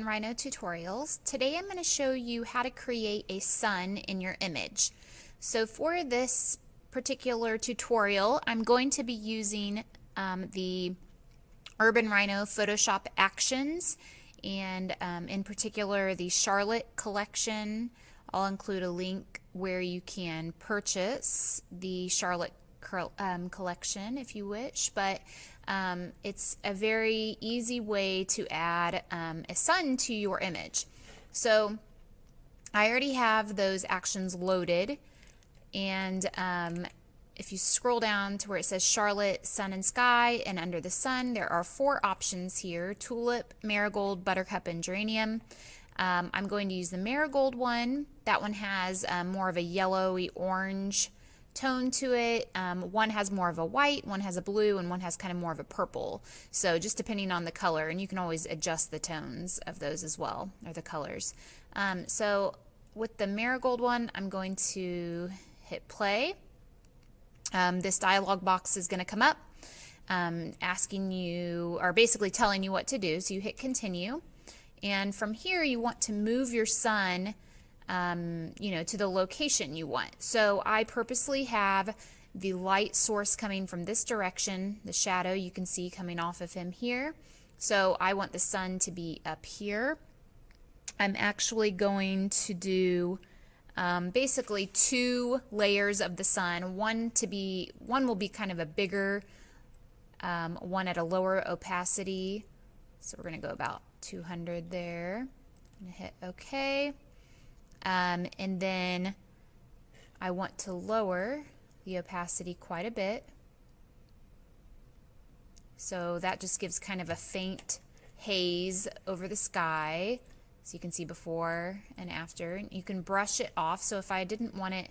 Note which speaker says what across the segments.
Speaker 1: Urban Rhino Tutorials. Today I'm going to show you how to create a sun in your image. So for this particular tutorial, I'm going to be using the Urban Rhino Photoshop Actions, and in particular the Charlotte collection. I'll include a link where you can purchase the Charlotte collection if you wish, but it's a very easy way to add a sun to your image. So I already have those actions loaded, and if you scroll down to where it says Charlotte, Sun and Sky, and under the sun there are 4 options here: Tulip, Marigold, Buttercup, and Geranium. I'm going to use the Marigold one. That one has more of a yellowy orange tone to it. One has more of a white, one has a blue, and one has kind of more of a purple. So just depending on the color, and you can always adjust the tones of those as well, or the colors. So with the Marigold one, I'm going to hit play. This dialog box is going to come up asking you, or basically telling you what to do. So you hit continue, and from here you want to move your sun to the location you want. So I purposely have the light source coming from this direction, the shadow you can see coming off of him here. So I want the sun to be up here. I'm actually going to do basically 2 layers of the sun. One will be kind of a bigger one at a lower opacity. So we're going to go about 200 there. I'm going to hit OK. And then I want to lower the opacity quite a bit. So that just gives kind of a faint haze over the sky. So you can see before and after. You can brush it off. So if I didn't want it,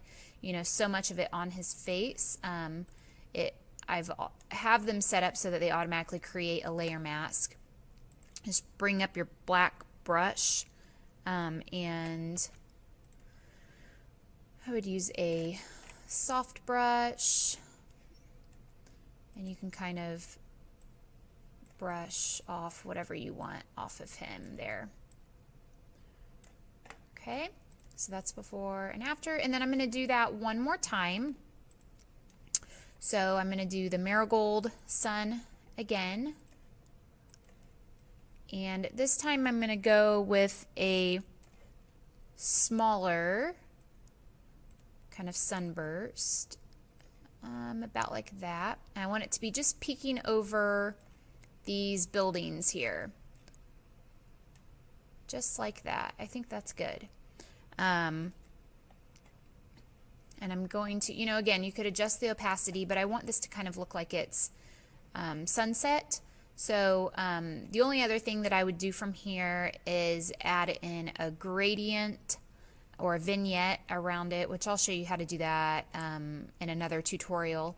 Speaker 1: so much of it on his face, I've have them set up so that they automatically create a layer mask. Just bring up your black brush, and I would use a soft brush, and you can kind of brush off whatever you want off of him there. Okay, so that's before and after, and then I'm going to do that one more time. So I'm going to do the Marigold sun again, and this time I'm going to go with a smaller kind of sunburst, about like that. And I want it to be just peeking over these buildings here, just like that. I think that's good. And I'm going to, again, you could adjust the opacity, but I want this to kind of look like it's sunset. So the only other thing that I would do from here is add in a gradient or a vignette around it, which I'll show you how to do that in another tutorial.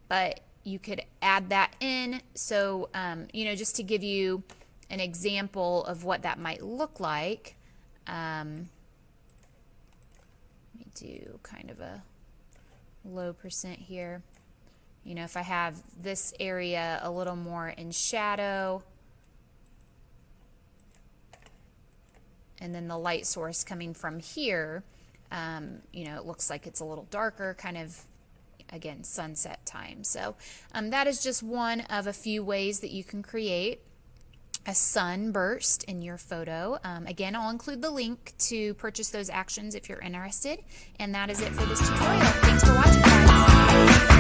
Speaker 1: But you could add that in, so just to give you an example of what that might look like. Let me do kind of a low percent here. If I have this area a little more in shadow, and then the light source coming from here, it looks like it's a little darker, kind of, again, sunset time. So that is just one of a few ways that you can create a sunburst in your photo. Again, I'll include the link to purchase those actions if you're interested. And that is it for this tutorial. Thanks for watching, guys.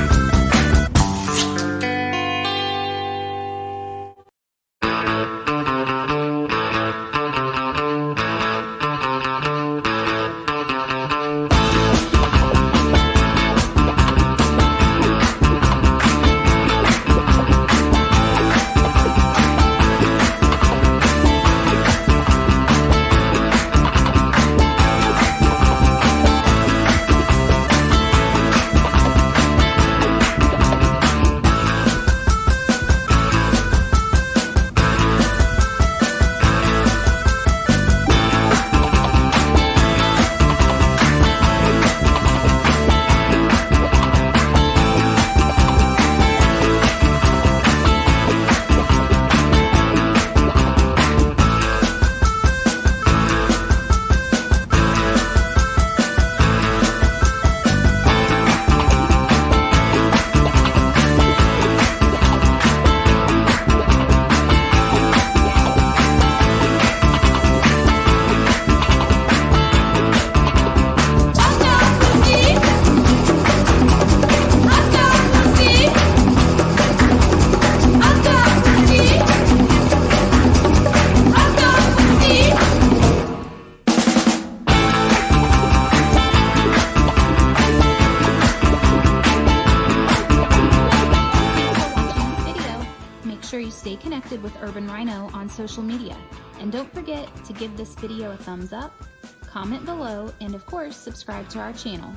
Speaker 1: social media. And don't forget to give this video a thumbs up, comment below, and of course, subscribe to our channel.